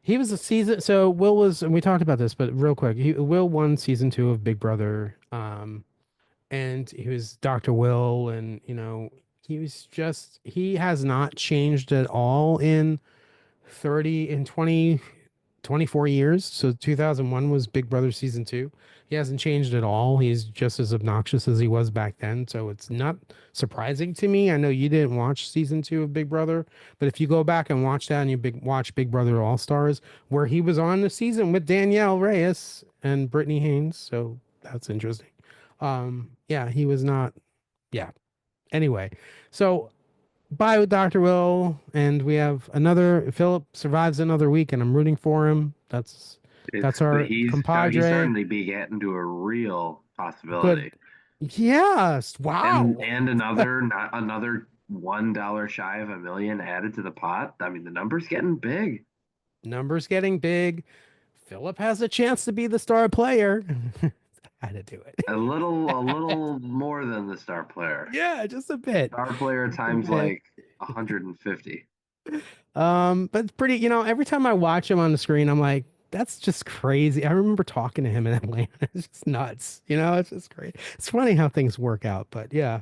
S1: he was a season. So Will was, and we talked about this, but real quick, Will won season 2 of Big Brother. And he was Dr. Will, and he has not changed at all in 30 in 20 24 years. So 2001 was Big Brother season 2. He hasn't changed at all. He's just as obnoxious as he was back then. So it's not surprising to me. I know you didn't watch season 2 of Big Brother, but if you go back and watch that and watch Big Brother All Stars, where he was on the season with Danielle Reyes and Brittany Haynes. So that's interesting. Yeah, he was not. Yeah. Anyway, so bye with Dr. Will, and we have another. Philip survives another week, and I'm rooting for him. That's
S2: But
S1: our
S2: he's
S1: compadre.
S2: starting to be getting to a real
S1: Good.
S2: possibility.
S1: Yes.
S2: And
S1: Wow.
S2: another not another $1 shy of a million added to the pot. I mean, the number's getting big.
S1: Numbers getting big. Philip has a chance to be the star player. Had to do it.
S2: A little more than the star player.
S1: Yeah, just a bit.
S2: Star player
S1: Just a
S2: times
S1: bit.
S2: like 150.
S1: But it's pretty, every time I watch him on the screen, I'm like, that's just crazy. I remember talking to him in Atlanta. It's just nuts. It's just great. It's funny how things work out, but yeah.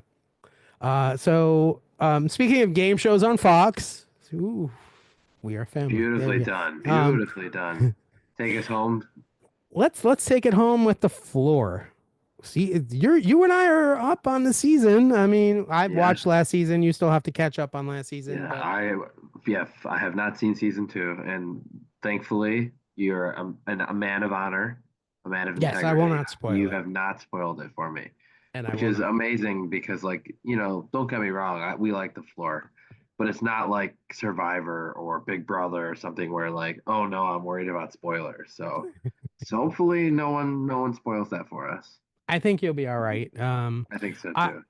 S1: Speaking of game shows on Fox, ooh, we are family. There
S2: Beautifully
S1: we go.
S2: done.
S1: Um,
S2: Beautifully done. Take us home.
S1: let's take it home with the floor. See, you and I are up on the season. I mean, I've
S2: Yes.
S1: watched last season. You still have to catch up on last season,
S2: Yeah,
S1: but
S2: I have not seen season two, and thankfully you're a man of honor, a man of
S1: yes, I will
S2: integrity.
S1: not spoil
S2: You
S1: it,
S2: have not spoiled it for me,
S1: and I
S2: which
S1: will
S2: is
S1: not.
S2: amazing because, like, don't get me wrong, we like the floor, but it's not like Survivor or Big Brother or something where like, oh no, I'm worried about spoilers. So hopefully no one spoils that for us.
S1: I think you'll be all right.
S2: I think so
S1: I,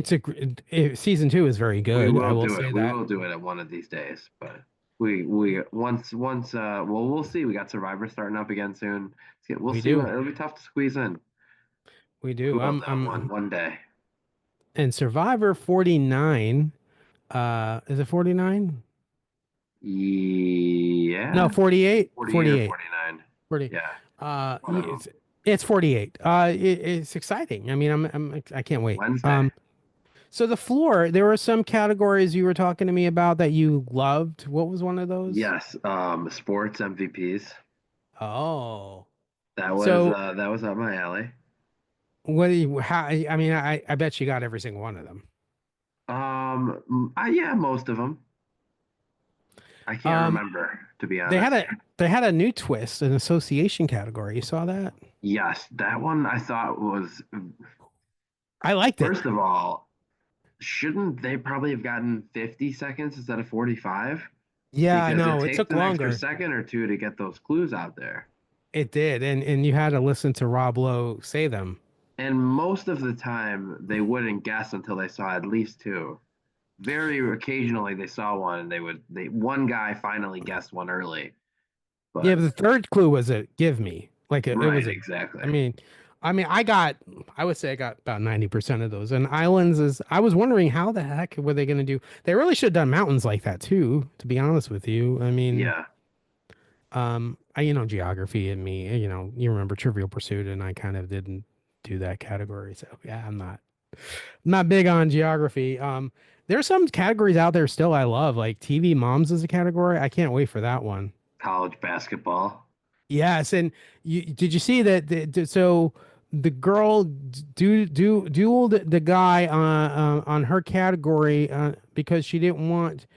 S2: too.
S1: season 2 is very
S2: We
S1: good. I
S2: will
S1: will
S2: do it.
S1: say
S2: We
S1: that.
S2: will do it at one of these days. But we once well we'll see. We got Survivor starting up again soon. We'll
S1: We
S2: see what
S1: do.
S2: it'll be tough to squeeze in.
S1: We
S2: We
S1: do.
S2: will though one day.
S1: And Survivor 49. Is it 49? No,
S2: Yeah.
S1: 48.
S2: 48 or
S1: 48.
S2: 49.
S1: 40.
S2: Yeah. One of them.
S1: It's 48. It's exciting. I mean, I can't wait.
S2: Wednesday.
S1: So the floor, there were some categories you were talking to me about that you loved. What was one of those?
S2: Yes. Sports MVPs.
S1: Oh.
S2: That was
S1: So
S2: uh that was up my alley.
S1: what do you, how, I mean, I bet you got every single one of them.
S2: Yeah, most of them. I can't
S1: Um,
S2: remember to be
S1: they had
S2: honest.
S1: a new twist, an association category. You saw that?
S2: Yes, that one I thought was
S1: I liked it.
S2: first of all, shouldn't they probably have gotten 50 seconds instead of 45?
S1: Yeah, I
S2: Because it
S1: know. It
S2: takes
S1: took
S2: an extra
S1: longer.
S2: second or two to get those clues out there.
S1: It did, and you had to listen to Rob Lowe say them.
S2: And most of the time, they wouldn't guess until they saw at least two. Very occasionally, they saw one and one guy finally guessed one early.
S1: Yeah,
S2: But
S1: but the third clue was a give me. Like it
S2: right,
S1: was a.
S2: exactly.
S1: I mean, I would say I got about 90% of those. And islands is. I was wondering how the heck were they going to do? They really should have done mountains like that too. To be honest with you, I mean,
S2: Yeah.
S1: geography and me. You remember Trivial Pursuit, and I kind of didn't do that category. So yeah, I'm not big on geography. There's some categories out there still I love, like TV moms is a category. I can't wait for that one.
S2: College basketball.
S1: Yes, and did you see that? So the girl dueled the guy on her category because she didn't want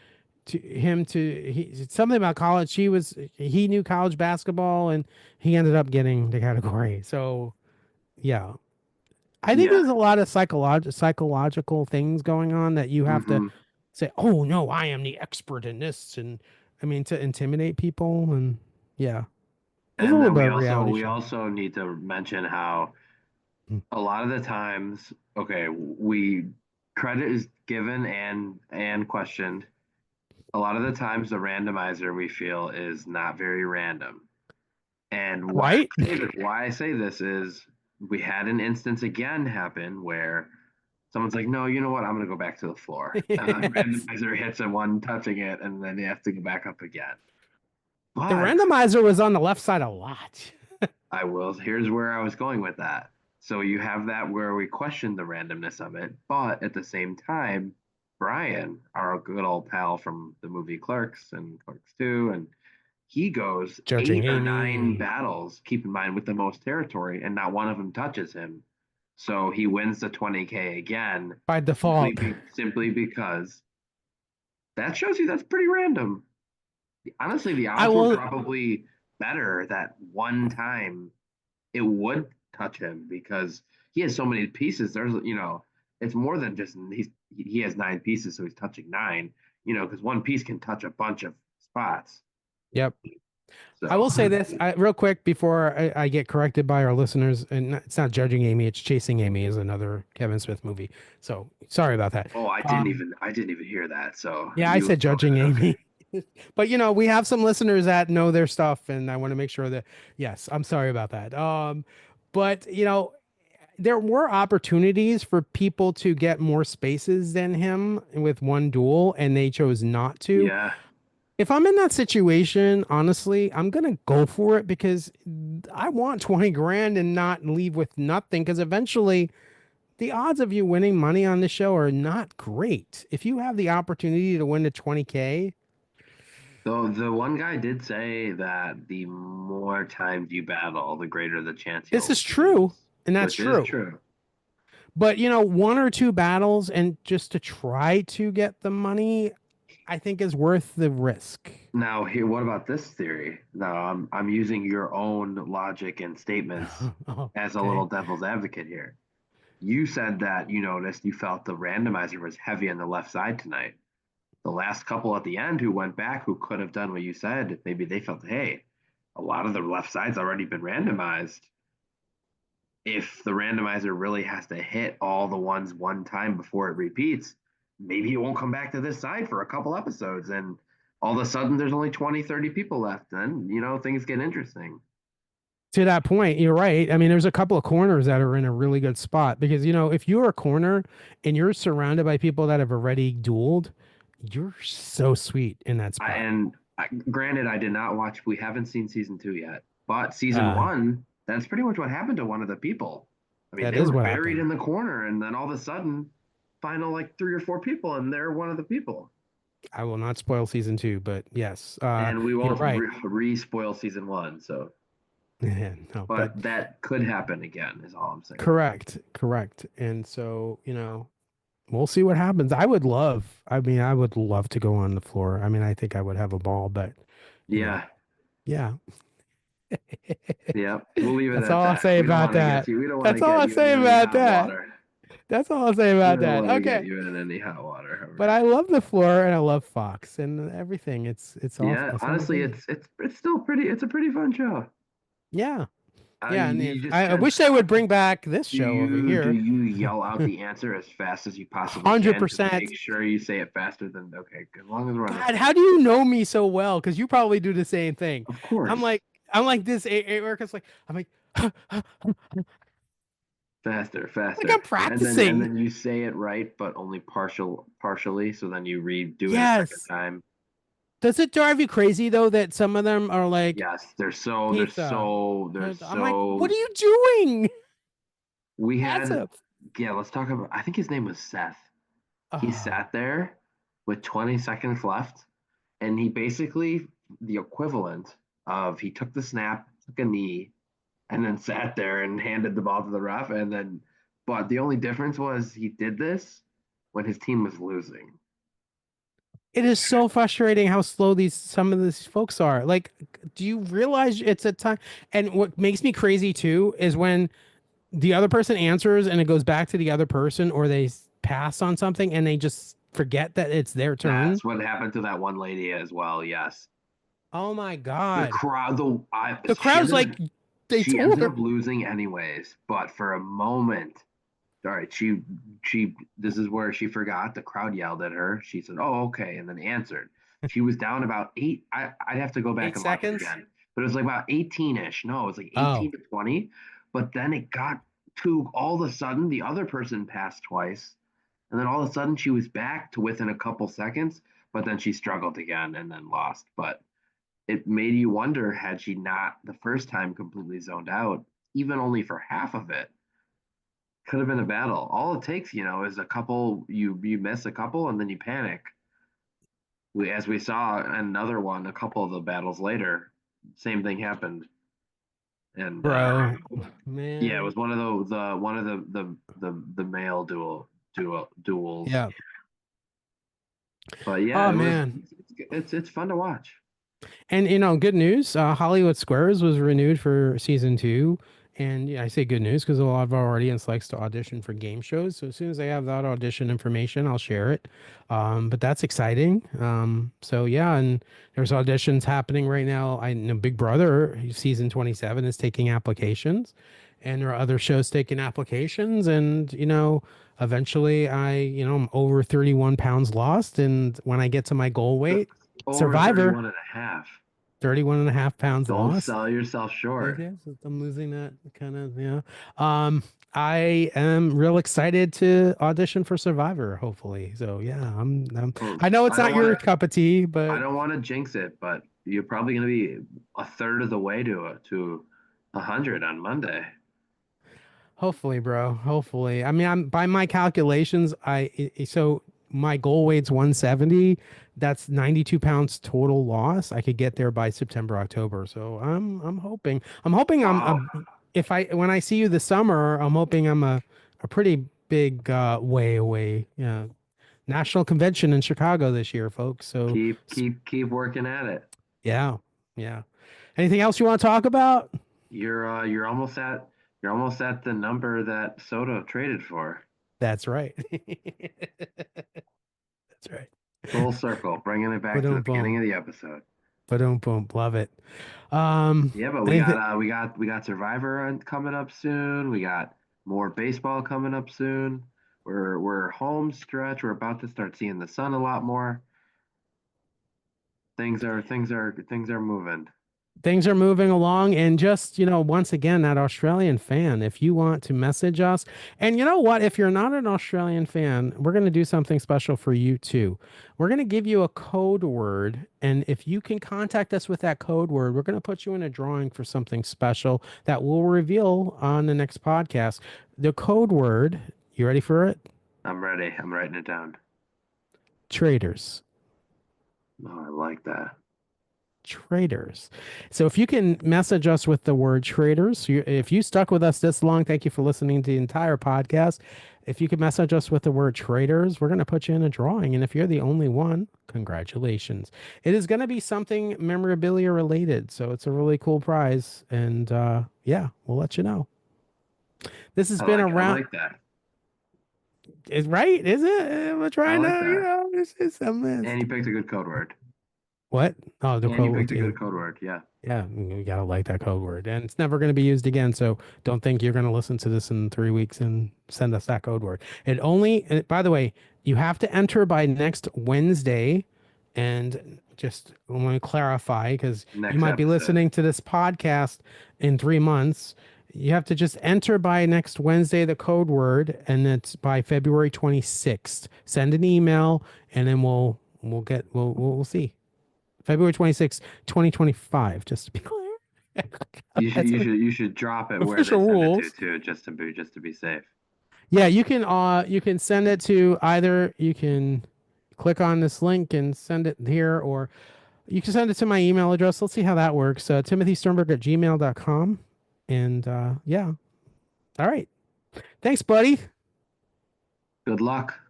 S1: him to something about college. He knew college basketball and he ended up getting the category. So yeah, I think
S2: Yeah.
S1: there's a lot of psychological things going on that you have to
S2: Hmm.
S1: say, "Oh no, I am the expert in this," and I mean to intimidate people and yeah. There's a
S2: And
S1: little
S2: then
S1: bit
S2: we
S1: of
S2: also
S1: reality
S2: we
S1: show.
S2: also need to mention how
S1: Mm.
S2: a lot of the times, okay, we credit is given and questioned. A lot of the times, the randomizer we feel is not very random. And
S1: Right?
S2: why I say this is we had an instance again happen where someone's like, no, you know what? I'm going to go back to the floor. And the
S1: Yes.
S2: randomizer hits a one touching it, and then they have to go back up again.
S1: The
S2: But
S1: randomizer was on the left side a lot.
S2: here's where I was going with that. So you have that where we question the randomness of it, but at the same time, Brian, our good old pal from the movie Clerks and Clerks 2 and He goes
S1: Judging
S2: 8 or 9
S1: Amy
S2: battles, keep in mind, with the most territory, and not one of them touches him. So he wins the 20K again,
S1: by default.
S2: simply because that shows you that's pretty random. Honestly, the
S1: I
S2: odds were
S1: will.
S2: probably better that one time it would touch him because he has so many pieces. It's more than just he has 9 pieces, so he's touching 9. Because one piece can touch a bunch of spots.
S1: Yep. I
S2: So,
S1: will say this real quick before I get corrected by our listeners, and it's not Judging Amy, it's Chasing Amy is another Kevin Smith movie. So sorry about that.
S2: oh,
S1: Um,
S2: I didn't even hear that. So
S1: yeah, I
S2: you
S1: said Judging
S2: okay?
S1: Amy, but we have some listeners that know their stuff, and I want to make sure that yes, I'm sorry about that. But there were opportunities for people to get more spaces than him with one duel, and they chose not to.
S2: Yeah.
S1: If I'm in that situation, honestly, I'm gonna go for it because I want 20 grand and not leave with nothing. Because eventually, the odds of you winning money on the show are not great. If you have the opportunity to win the 20K,
S2: So the one guy did say that the more times you battle, the greater the chance
S1: this is
S2: you'll
S1: true,
S2: lose,
S1: and that's
S2: which is
S1: true.
S2: true.
S1: But one or two battles and just to try to get the money, I think is worth the risk.
S2: Now, here, what about this theory? Now, I'm using your own logic and statements
S1: Oh,
S2: as a
S1: okay.
S2: little devil's advocate here. You said that you noticed you felt the randomizer was heavy on the left side tonight. The last couple at the end who went back who could have done what you said, maybe they felt, hey, a lot of the left side's already been randomized. If the randomizer really has to hit all the ones one time before it repeats, maybe it won't come back to this side for a couple episodes. And all of a sudden, there's only 20, 30 people left. Then, things get interesting.
S1: To that point, you're right. I mean, there's a couple of corners that are in a really good spot because, if you're a corner and you're surrounded by people that have already dueled, you're so sweet in that spot.
S2: Granted, I did not watch, we haven't seen season 2 yet, but season
S1: Uh,
S2: 1, that's pretty much what happened to one of the people. I mean,
S1: that
S2: they
S1: is
S2: were
S1: what
S2: buried
S1: happened.
S2: in the corner, and then all of a sudden, final like 3 or 4 people, and they're one of the people.
S1: I will not spoil season two, but yes,
S2: And we
S1: you're
S2: won't
S1: right.
S2: spoil season 1. So,
S1: No, but
S2: but that could happen again, is all I'm saying.
S1: correct, correct. And so, we'll see what happens. I would love to go on the floor. I mean, I think I would have a ball, but, you know,
S2: Yeah.
S1: yeah.
S2: Yeah. We'll leave it
S1: That's
S2: at
S1: all I'll
S2: that.
S1: say
S2: We don't
S1: about
S2: want to get
S1: that.
S2: you. We don't want to
S1: That's all
S2: get
S1: I'll
S2: you in
S1: say
S2: any
S1: about
S2: hot
S1: that.
S2: water.
S1: That's all I'll say
S2: We
S1: about
S2: don't
S1: that.
S2: want to get
S1: Okay.
S2: you in any hot water over
S1: But
S2: here.
S1: I love the floor and I love Fox and everything.
S2: Yeah,
S1: It's all
S2: honestly,
S1: good.
S2: it's still pretty. It's a pretty fun show.
S1: Yeah. Yeah. And
S2: You just
S1: I
S2: got.
S1: wish they would bring back this show over
S2: Do
S1: here.
S2: you yell out the answer as fast as you possibly can to
S1: 100%.
S2: make sure you say it faster than okay? As long as we're on the
S1: God,
S2: same.
S1: how do you know me so well? Because you probably do the same thing.
S2: Of
S1: I'm
S2: course,
S1: like, I'm like this. Erica's like, I'm like
S2: faster,
S1: I'm
S2: faster, and
S1: practicing.
S2: then you say it right, but only partially. So then you redo it a second
S1: Yes.
S2: time.
S1: Does it drive you crazy though that some of them are like
S2: Yes, they're so they're
S1: pizza?
S2: so they're
S1: I'm like, what
S2: so.
S1: are you doing?
S2: We had
S1: Passive.
S2: yeah. Let's talk about. I think his name was Seth. He
S1: Oh,
S2: sat there with 20 seconds left, and he basically the equivalent of he took the snap, took a knee, and then sat there and handed the ball to the ref, and then. But the only difference was he did this when his team was losing.
S1: it is so frustrating how slow some of these folks are. Like, do you realize it's a time? And what makes me crazy too is when the other person answers and it goes back to the other person, or they pass on something and they just forget that it's their turn.
S2: That's what happened to that one lady as well. Yes,
S1: Oh my
S2: the
S1: God.
S2: crowd.
S1: The
S2: She
S1: crowd's
S2: ended
S1: like, they
S2: she ended
S1: told her.
S2: up losing anyways, but for a moment, all right, she this is where she forgot. The crowd yelled at her. She said, "Oh, okay," and then answered. She was down about eight. I'd have to go back
S1: Eight
S2: and watch it
S1: seconds.
S2: again, but it was like about 18-ish. No, it was like
S1: Oh,
S2: 18 to 20. But then it got to all of a sudden the other person passed twice, and then all of a sudden she was back to within a couple seconds. But then she struggled again and then lost. But it made you wonder, had she not the first time completely zoned out, even only for half of it, could have been a battle. All it takes, is a couple, you miss a couple and then you panic. as we saw another one, a couple of the battles later, same thing happened. And
S1: Bro,
S2: yeah, it
S1: man.
S2: was one of the male duels.
S1: Yeah.
S2: But yeah,
S1: Oh
S2: it was
S1: man.
S2: it's fun to watch.
S1: And good news. Hollywood Squares was renewed for season two. And yeah, I say good news because a lot of our audience likes to audition for game shows. So as soon as I have that audition information, I'll share it. But that's exciting. So yeah, and there's auditions happening right now. I know Big Brother season 27 is taking applications, and there are other shows taking applications. And eventually I'm over 31 pounds lost. And when I get to my goal weight,
S2: Over
S1: Survivor.
S2: 31 and a half.
S1: 31 and a half pounds
S2: Don't
S1: lost.
S2: sell yourself short.
S1: Okay, so I'm losing that kind of, I am real excited to audition for Survivor, hopefully. So yeah,
S2: Well,
S1: I know it's
S2: I don't
S1: not
S2: want
S1: your
S2: to
S1: cup of tea,
S2: I
S1: but
S2: don't want to jinx it, but you're probably going to be a third of the way to 100 on Monday.
S1: hopefully, bro. Hopefully. I mean, I'm by my calculations, so my goal weight's 170. That's 92 pounds total loss. I could get there by September, October. So I'm hoping. I'm hoping I'm
S2: Wow.
S1: a if I when I see you this summer, I'm hoping I'm a pretty big way away. Yeah. National convention in Chicago this year, folks. So
S2: Keep working at it.
S1: yeah. Yeah. Anything else you want to talk about?
S2: You're almost at the number that Soto traded for.
S1: That's right. That's right.
S2: Full circle, bringing it back to the
S1: Boom
S2: beginning
S1: boom.
S2: of the episode.
S1: Boom boom. Love it.
S2: Yeah, but
S1: Anything,
S2: we got Survivor coming up soon. We got more baseball coming up soon. We're home stretch. We're about to start seeing the sun a lot more. Things are moving.
S1: things are moving along, and just once again, that Australian fan, if you want to message us, and you know what, if you're not an Australian fan, we're going to do something special for you too. We're going to give you a code word, and if you can contact us with that code word, we're going to put you in a drawing for something special that we'll reveal on the next podcast. The code word, you ready for it?
S2: I'm ready. I'm writing it down.
S1: Traders.
S2: Oh, I like that.
S1: Traders. So if you can message us with the word traders, if you stuck with us this long, thank you for listening to the entire podcast. If you can message us with the word traders, we're going to put you in a drawing. And if you're the only one, congratulations. It is going to be something memorabilia related. So it's a really cool prize. And yeah, we'll let you know. This has been
S2: I
S1: around.
S2: like that.
S1: Is right? Is it? We're
S2: I
S1: trying
S2: like
S1: to,
S2: that.
S1: it's a
S2: And
S1: list.
S2: you picked a good code word.
S1: What? Oh, the
S2: And you
S1: quote.
S2: picked a good code word. Yeah.
S1: Yeah, you gotta like that code word, and it's never going to be used again. So don't think you're going to listen to this in 3 weeks and send us that code word. By the way, you have to enter by next Wednesday. And just I want to clarify because you
S2: Next
S1: might be
S2: episode.
S1: listening to this podcast in 3 months. You have to just enter by next Wednesday the code word, and it's by February 26th. Send an email, and then we'll see. February 26th, 2025, just to be clear. That's
S2: You should drop it where they
S1: official
S2: send it to
S1: rules.
S2: too, just to be safe.
S1: Yeah, you can send it to either you can click on this link and send it here, or you can send it to my email address. Let's see how that works. TimothySternberg@gmail.com. And yeah. All right. Thanks, buddy.
S2: Good luck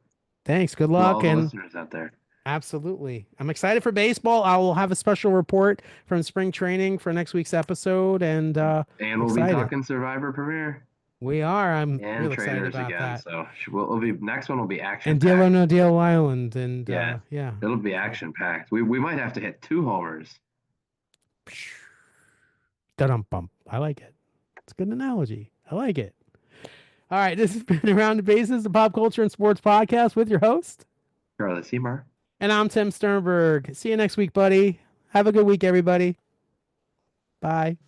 S1: Thanks. Good
S2: to all
S1: luck.
S2: the
S1: And
S2: listeners out there.
S1: absolutely. I'm excited for baseball. I will have a special report from spring training for next week's episode. And
S2: And
S1: I'm
S2: we'll be
S1: excited.
S2: talking Survivor premiere
S1: We are. I'm
S2: and
S1: real excited
S2: Traders
S1: about
S2: again.
S1: that.
S2: So we'll be next one will be action
S1: And Deal or
S2: packed.
S1: No Deal Island. And
S2: Yeah,
S1: yeah.
S2: it'll be
S1: So,
S2: action packed. We might have to hit two homers.
S1: da-dum bump. I like it. It's a good analogy. I like it. All right. This has been Around the Bases, the pop culture and sports podcast with your host.
S2: Charlie Seymour.
S1: And I'm Tim Sternberg. See you next week, buddy. Have a good week, everybody. Bye.